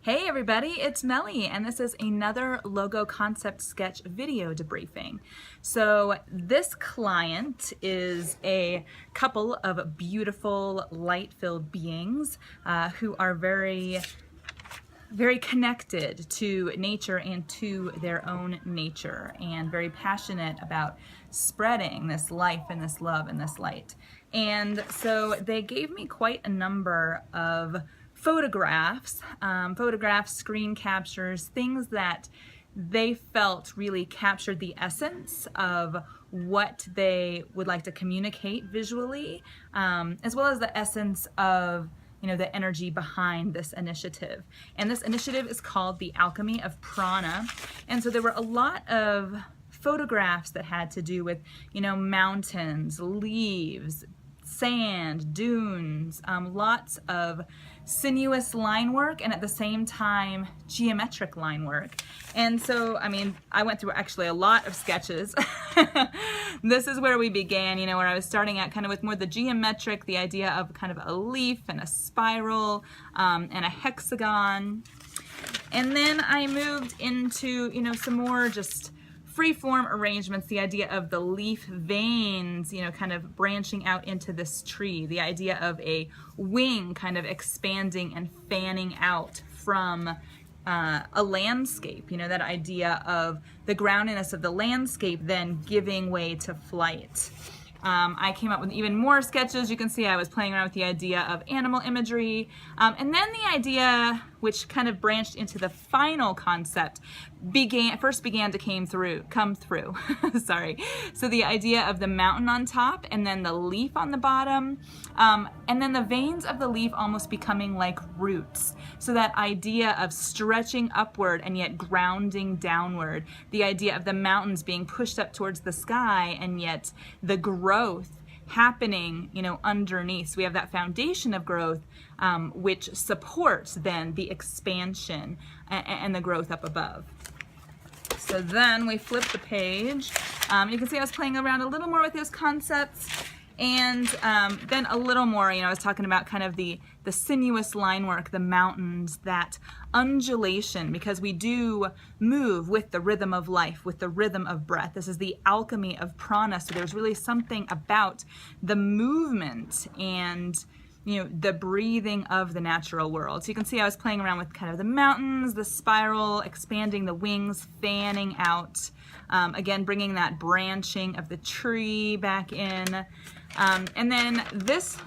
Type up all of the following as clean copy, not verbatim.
Hey everybody, it's Melly, and this is another logo concept sketch video debriefing. So this client is a couple of beautiful light-filled beings who are very connected to nature and to their own nature, and very passionate about spreading this life and this love and this light. And so they gave me quite a number of photographs, screen captures, things that they felt really captured the essence of what they would like to communicate visually, as well as the essence of the energy behind this initiative. And this initiative is called the Alchemy of Prana. And so there were a lot of photographs that had to do with, mountains, leaves, sand, dunes, lots of sinuous line work, and at the same time geometric line work. And so I went through actually a lot of sketches. This is where we began, where I was starting at kind of with more the geometric, the idea of kind of a leaf and a spiral and a hexagon. And then I moved into some more just free-form arrangements, the idea of the leaf veins, kind of branching out into this tree, the idea of a wing kind of expanding and fanning out from a landscape, that idea of the groundiness of the landscape then giving way to flight. I came up with even more sketches. You can see I was playing around with the idea of animal imagery, and then the idea, which kind of branched into the final concept, first began to come through. Sorry. So the idea of the mountain on top, and then the leaf on the bottom, and then the veins of the leaf almost becoming like roots. So that idea of stretching upward and yet grounding downward. The idea of the mountains being pushed up towards the sky, and yet the growth happening, underneath. So we have that foundation of growth, which supports then the expansion and the growth up above. So then we flip the page. You can see I was playing around a little more with those concepts, and then a little more, I was talking about kind of the sinuous line work, the mountains, that undulation, because we do move with the rhythm of life, with the rhythm of breath. This is the alchemy of prana, so there's really something about the movement and the breathing of the natural world. So you can see I was playing around with kind of the mountains, the spiral, expanding the wings, fanning out, again bringing that branching of the tree back in. And then this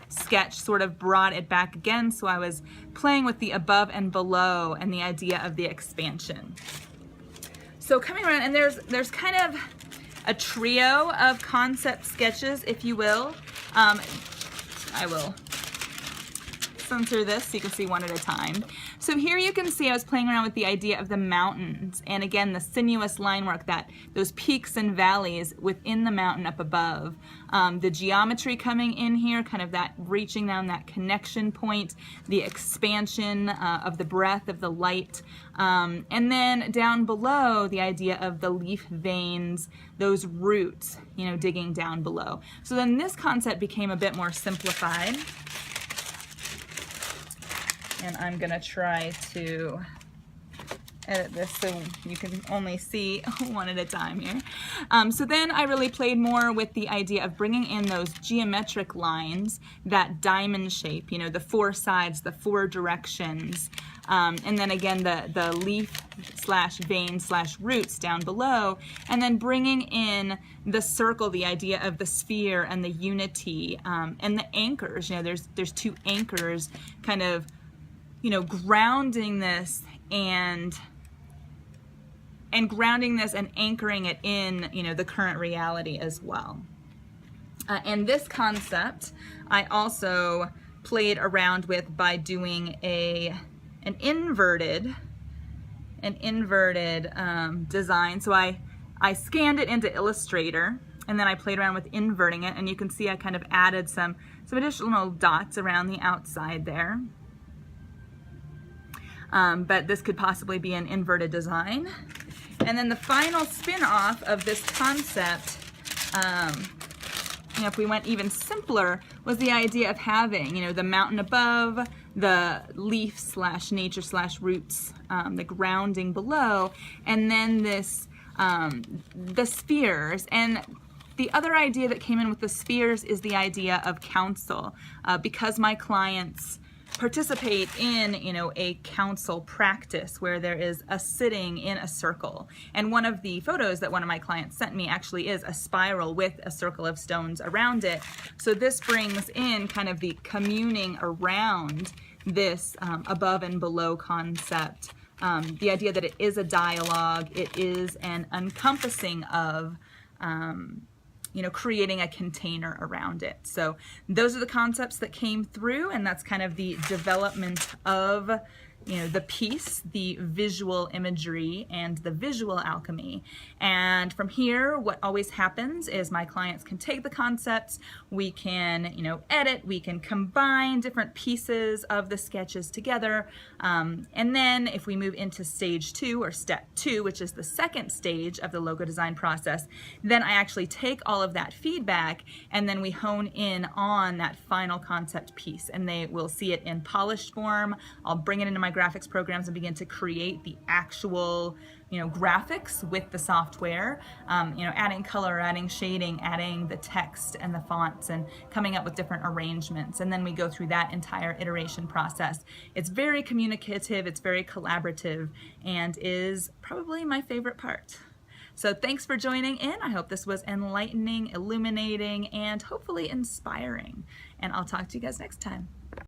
sketch sort of brought it back again, so I was playing with the above and below and the idea of the expansion. So coming around, and there's kind of a trio of concept sketches, if you will. I will censor this so you can see one at a time. So here you can see I was playing around with the idea of the mountains, and again the sinuous line work, that those peaks and valleys within the mountain up above. The geometry coming in here, kind of that reaching down, that connection point, the expansion of the breath of the light, and then down below the idea of the leaf veins, those roots, digging down below. So then this concept became a bit more simplified. And I'm gonna try to edit this so you can only see one at a time here. So then I really played more with the idea of bringing in those geometric lines, that diamond shape, the four sides, the four directions, and then again the leaf slash vein slash roots down below, and then bringing in the circle, the idea of the sphere and the unity, and the anchors. There's two anchors kind of grounding this and anchoring it in the current reality as well. And this concept I also played around with by doing an inverted design. So I scanned it into Illustrator, and then I played around with inverting it, and you can see I kind of added some additional dots around the outside there. But this could possibly be an inverted design. And then the final spin-off of this concept, if we went even simpler, was the idea of having, the mountain above, the leaf slash nature slash roots, the grounding below, and then this, the spheres. And the other idea that came in with the spheres is the idea of counsel, because my clients participate in, a counsel practice where there is a sitting in a circle. And one of the photos that one of my clients sent me actually is a spiral with a circle of stones around it. So this brings in kind of the communing around this above and below concept. The idea that it is a dialogue, it is an encompassing of creating a container around it. So those are the concepts that came through, and that's kind of the development of the piece, the visual imagery, and the visual alchemy. And from here, what always happens is my clients can take the concepts, we can, edit, we can combine different pieces of the sketches together. And then if we move into stage 2 or step 2, which is the second stage of the logo design process, then I actually take all of that feedback and then we hone in on that final concept piece, and they will see it in polished form. I'll bring it into my graphics programs and begin to create the actual graphics with the software, adding color, adding shading, adding the text and the fonts, and coming up with different arrangements. And then we go through that entire iteration process. It's very communicative, it's very collaborative, and is probably my favorite part. So thanks for joining in. I hope this was enlightening, illuminating, and hopefully inspiring. And I'll talk to you guys next time.